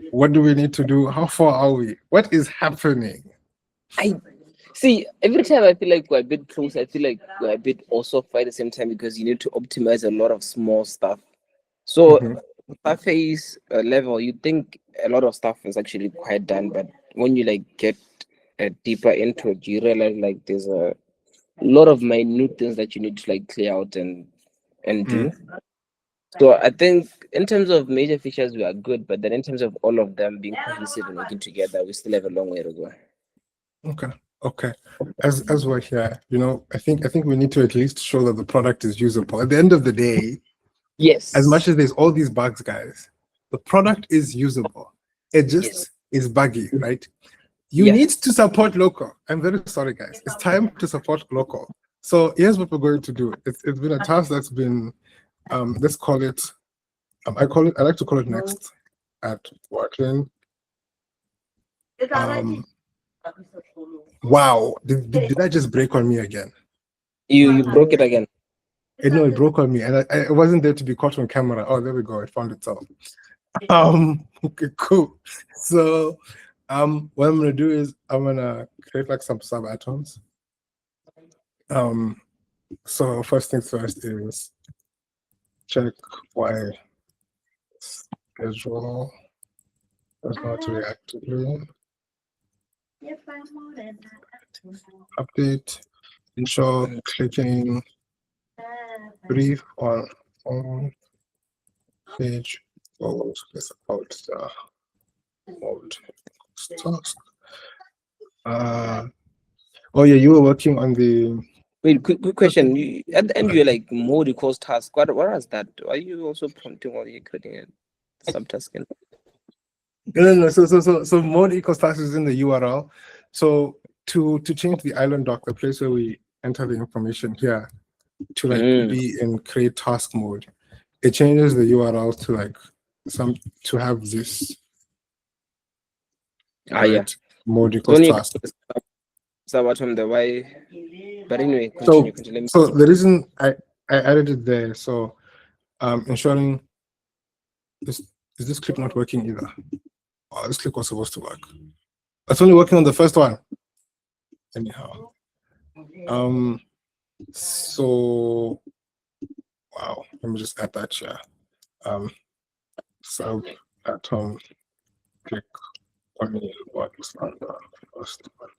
What do we need to do? How far are we? What is happening? I see every time I feel like we're a bit close, I feel like we're a bit also at the same time because you need to optimize a lot of small stuff. So surface level, you think a lot of stuff is actually quite done, but when you like get deeper into it, you realize like there's a lot of minute things that you need to like clear out and do. So I think in terms of major features we are good, but then in terms of all of them being cohesive and working together, we still have a long way to go. Okay. As we're here, I think we need to at least show that the product is usable. At the end of the day, yes. As much as there's all these bugs, guys, the product is usable. It just is buggy, right? You need to support local. I'm very sorry, guys. It's time to support local. So here's what we're going to do. It's been a task that's been let's call it I like to call it next at Workland. Wow, did I just break on me again? You broke it again. No, it broke on me, and I wasn't there to be caught on camera. Oh, there we go. It found itself. Okay, cool. So, what I'm gonna do is I'm gonna create like some subatoms. So first things first is check why schedule does not react to update. Ensure clicking brief on page forward is about the mode task. Oh yeah, you were working on the. Wait, quick question. At the end, you're like mode equals task. What was that? Are you also prompting while you're creating a subtasking? No. So mode equals task is in the URL. So to change the island doc, the place where we enter the information here, to like be in create task mode, it changes the URL to like to have this. Yeah. Mode equals task. Subatom the why. But anyway, So continue. the reason I added it there, so ensuring is this clip not working either? Oh, this clip was supposed to work. It's only working on the first one. Anyhow. So wow, let me just add that here. Subatom click only works on the first one.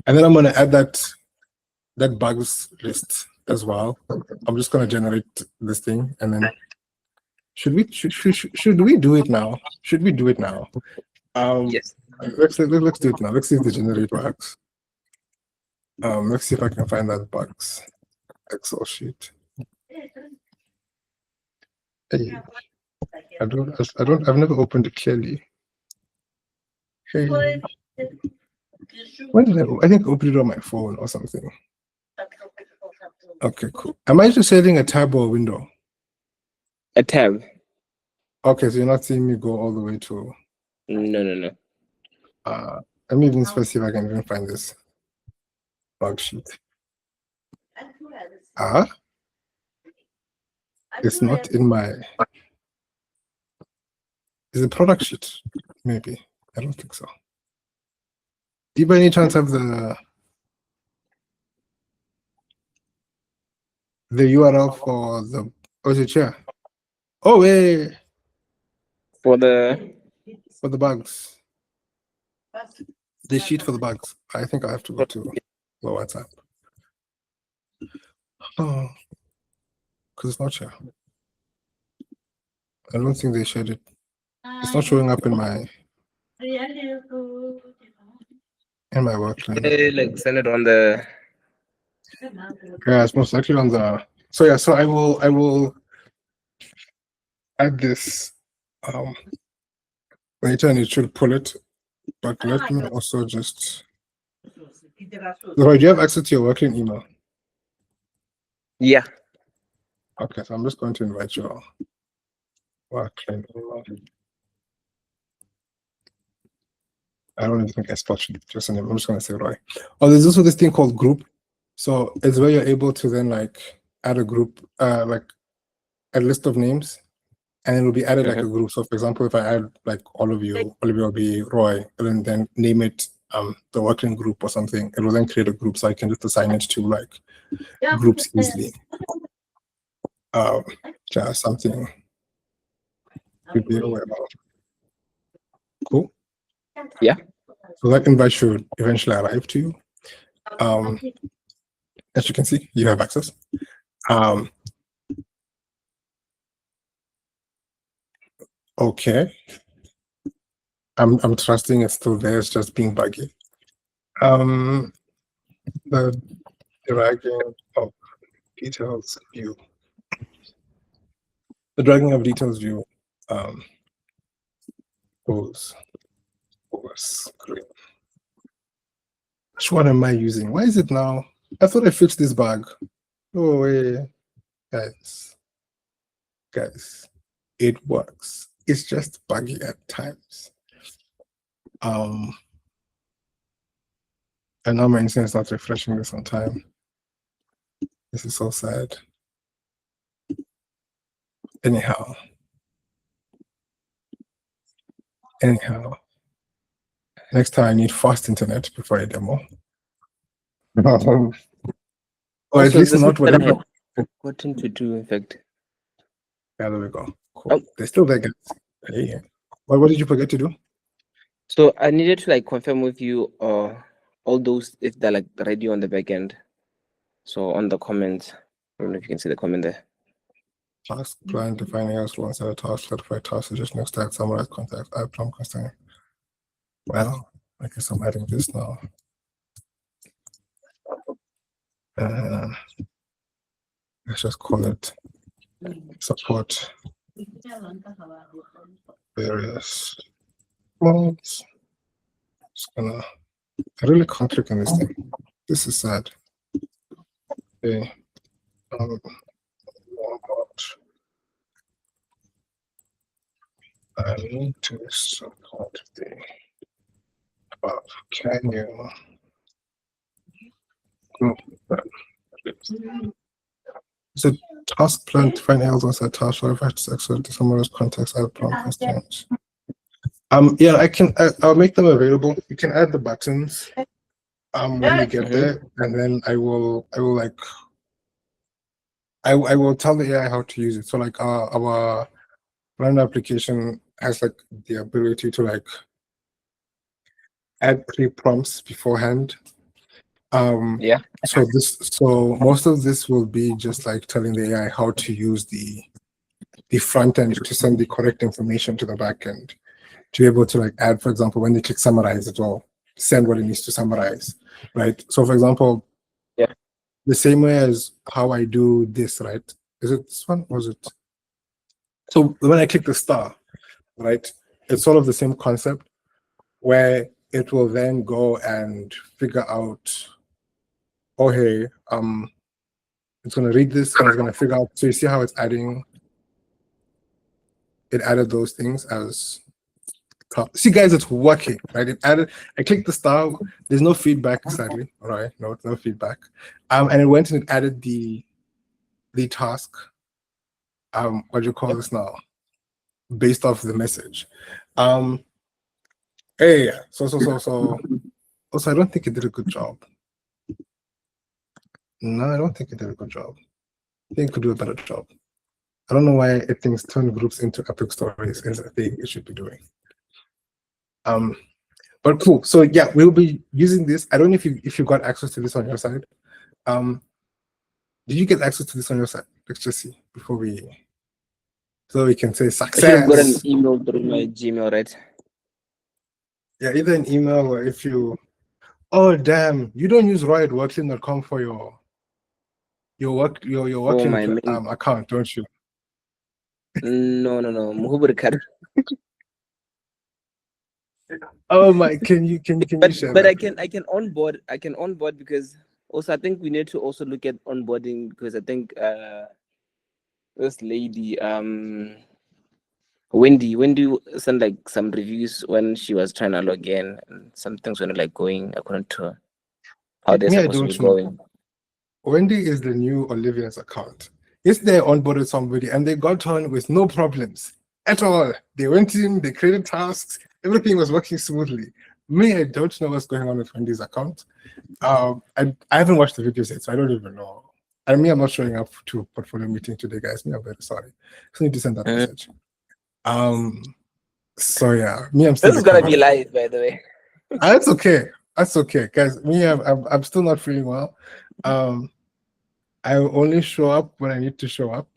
And then I'm gonna add that bugs list as well. I'm just gonna generate this thing, and then should we do it now? Should we do it now? Yes. Let's do it now. Let's see if the generate works. Let's see if I can find that bugs Excel sheet. Hey, I've never opened it clearly. Hey, when did I think I opened it on my phone or something. Okay, cool. Am I just setting a tab or a window? A tab. Okay, so you're not seeing me go all the way to. No. Let me even see if I can even find this bug sheet. It's not in my. Is it product sheet? Maybe. I don't think so. Do you by any chance have the URL for the chair? Oh, wait. For the bugs. The sheet for the bugs. I think I have to go to the WhatsApp. Oh, because it's not here. I don't think they shared it. It's not showing up in my work line. like send it on the. Yeah, it's most likely on the. So yeah, so I will add this later, and it should pull it. But let me also just. Do you have access to your working email? Yeah. Okay, so I'm just going to invite your working email. I don't even think I spelled just a name. I'm just going to say Roy. Oh, there's also this thing called group. So it's where you're able to then like add a group, like a list of names, and it will be added like a group. So for example, if I add like all of you will be Roy, and then name it the working group or something, it will then create a group, so I can just assign it to like groups easily. Just something to be aware of. Cool. Yeah. So that invite should eventually arrive to you. As you can see, you have access. Okay. I'm trusting it's still there. It's just being buggy. The dragging of details view. The dragging of details view goes over screen. Which one am I using? Why is it now? I thought I fixed this bug. Oh, wait. Guys, it works. It's just buggy at times. And now my internet's not refreshing this on time. This is so sad. Anyhow, next time I need fast internet before I demo. Or at Also, least this not is what I whatever. had gotten to do, in fact. Yeah, there we go. Cool. Oh. They're still there, guys. Hey. What did you forget to do? So I needed to like confirm with you all those if they're like ready on the back end. So on the comments, I don't know if you can see the comment there. Task plan, defining as one set of tasks, certified tasks, suggestion next step, summarize context, add prompt constraint. Well, I guess I'm adding this now. Let's just call it support various modes. I really can't click on this thing. This is sad. Okay. I need to support the above. Can you group them? So task plan define elements on task whatever to access to summarize context add prompt constraints. Yeah, I'll make them available. You can add the buttons when you get there, and then I will tell the AI how to use it. So like our Blender application has like the ability to like add pre-prompts beforehand. Yeah. So most of this will be just like telling the AI how to use the front end to send the correct information to the back end, to be able to like add, for example, when they click summarize, it will send what it needs to summarize, right? So for example, yeah, the same way as how I do this, right? Is it this one? Or is it? So when I click the star, right, it's sort of the same concept where it will then go and figure out, oh, hey, it's going to read this and it's going to figure out. So you see how it's adding, it added those things as, see guys, it's working, right? It added, I clicked the star, there's no feedback, sadly, all right, no feedback. And it went and it added the task, what do you call this now? Based off the message. Hey, so also I don't think it did a good job. No, I don't think it did a good job. I think it could do a better job. I don't know why it thinks turn groups into epic stories is a thing it should be doing. But cool. So yeah, we'll be using this. I don't know if you got access to this on your side. Did you get access to this on your side? Let's just see before so we can say I should have got an success. email through my Gmail, right? Yeah, either an email or if you. Oh damn! You don't use roy@workling.com for your working my main- account, don't you? No. Muhubu Oh my! Can you share but that? I can onboard because also I think we need to also look at onboarding because I think this lady Wendy sent like some reviews when she was trying to log in and some things were not like going according to how they're Me, I supposed to be don't know. going. Wendy is the new Olivia's account. Yesterday, I onboarded somebody and they got on with no problems at all. They went in, they created tasks, everything was working smoothly. Me, I don't know what's going on with Wendy's account. I haven't watched the videos yet, so I don't even know. And me, I'm not showing up to portfolio meeting today, guys. Me, I'm very sorry. I need to send that message. So yeah, me, I'm still. This is gonna be live, by the way. That's okay. That's okay, guys. Me, I'm still not feeling well. I only show up when I need to show up.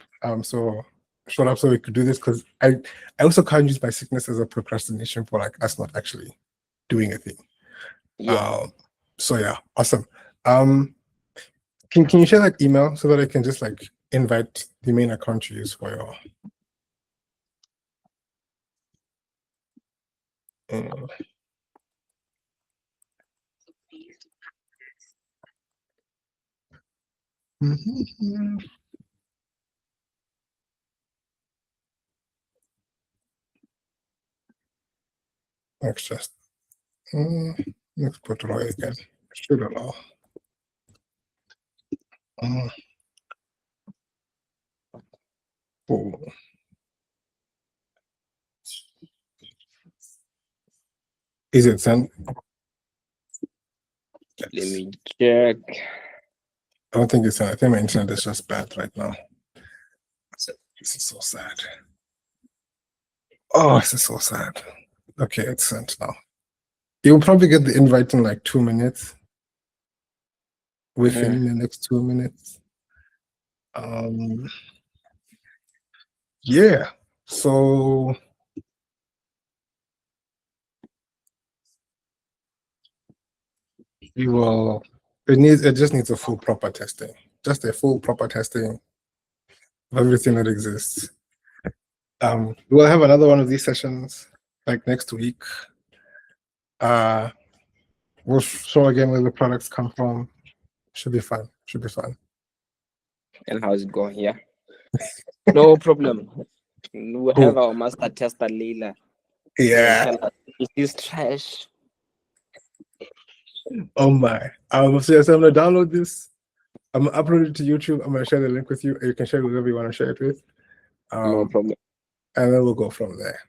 So showed up so we could do this because I also can't use my sickness as a procrastination for like us not actually doing a thing. Yeah. So yeah, awesome. Can you share that email so that I can just like invite the main account you use for your Let's just let's put Roy again. Should allow. Oh. Is it sent? Let me check. I don't think it's sent. I think my internet is just bad right now. This is so sad. Oh, this is so sad. Okay, it's sent now. You'll probably get the invite in like 2 minutes. Within the next 2 minutes. Yeah. So we will. It just needs a full proper testing. Just a full proper testing of everything that exists. We'll have another one of these sessions like next week. We'll show again where the products come from. Should be fun. Should be fun. And how's it going? Yeah. No problem. We'll have our master tester Leila. Yeah. Tell us, is this trash? Oh my. So I'm gonna download this. I'm gonna upload it to YouTube. I'm gonna share the link with you. You can share it with whoever you want to share it with. No problem. And then we'll go from there.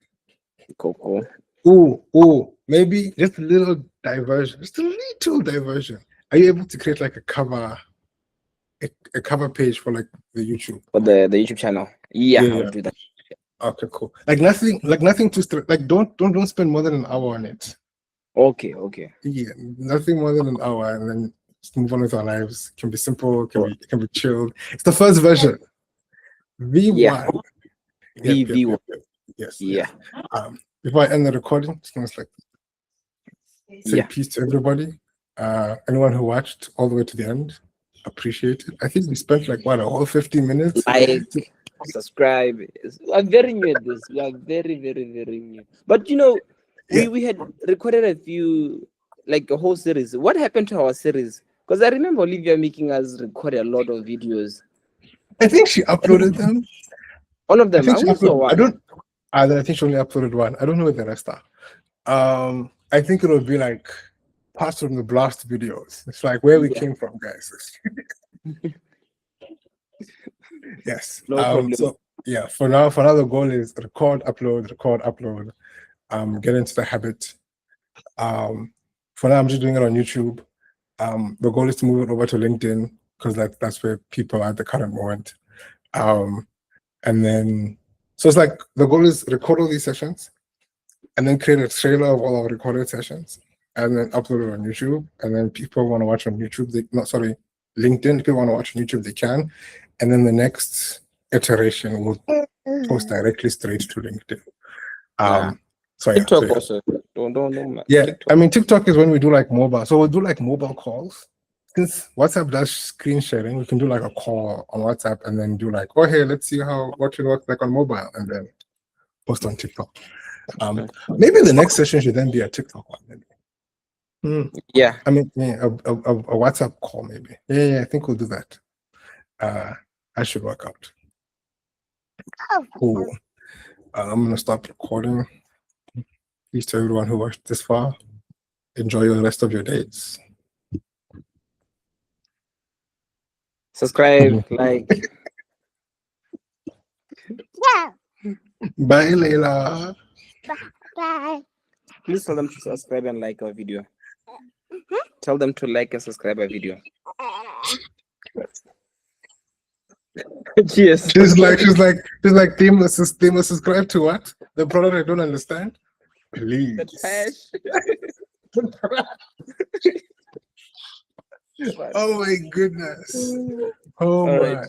Cool. Ooh, maybe just a little diversion. Just a little diversion. Are you able to create like a cover page for like the YouTube? For the YouTube channel. Yeah, Yeah. I'll do that. Okay, cool. Like nothing too strict. Like don't spend more than an hour on it. Okay. Yeah, nothing more than an hour, and then just move on with our lives. It can be simple, it can be chilled. It's the first version. V1. Yeah. Yep, V1. Yes. Yeah. Before I end the recording, just gonna say peace to everybody. Anyone who watched all the way to the end, appreciate it. I think we spent like a whole 15 minutes. Like, subscribe. I'm very new at this. We are very, very, very new. But we had recorded a few, like a whole series. What happened to our series? Because I remember Olivia making us record a lot of videos. I think she uploaded them. All of them. I think I she only uploaded one. I don't know where the rest are. I think it would be like parts from the blast videos. It's like where we came from, guys. Yes. No problem. So yeah, for now the goal is record, upload. Get into the habit. For now I'm just doing it on YouTube. The goal is to move it over to LinkedIn because that's where people are at the current moment. And then so it's like the goal is record all these sessions and then create a trailer of all our recorded sessions and then upload it on YouTube. And then people want to watch on YouTube, LinkedIn. If people want to watch on YouTube, they can. And then the next iteration will post directly straight to LinkedIn. TikTok also. Don't yeah, TikTok. I mean TikTok is when we do like mobile. So we'll do like mobile calls. Since WhatsApp does screen sharing, we can do like a call on WhatsApp and then do like, oh hey, let's see what it looks like on mobile, and then post on TikTok. Maybe the next session should then be a TikTok one. Maybe. Yeah. I mean, a WhatsApp call maybe. Yeah, I think we'll do that. I should work out. Cool. I'm gonna stop recording. Peace to everyone who watched this far. Enjoy the rest of your days. Subscribe, like. Yeah. Bye, Leila. Bye. Please tell them to subscribe and like our video. Tell them to like and subscribe our video. Cheers. She's like, they must subscribe to what? The product I don't understand? Please. The trash. Oh my goodness. Oh All my. right.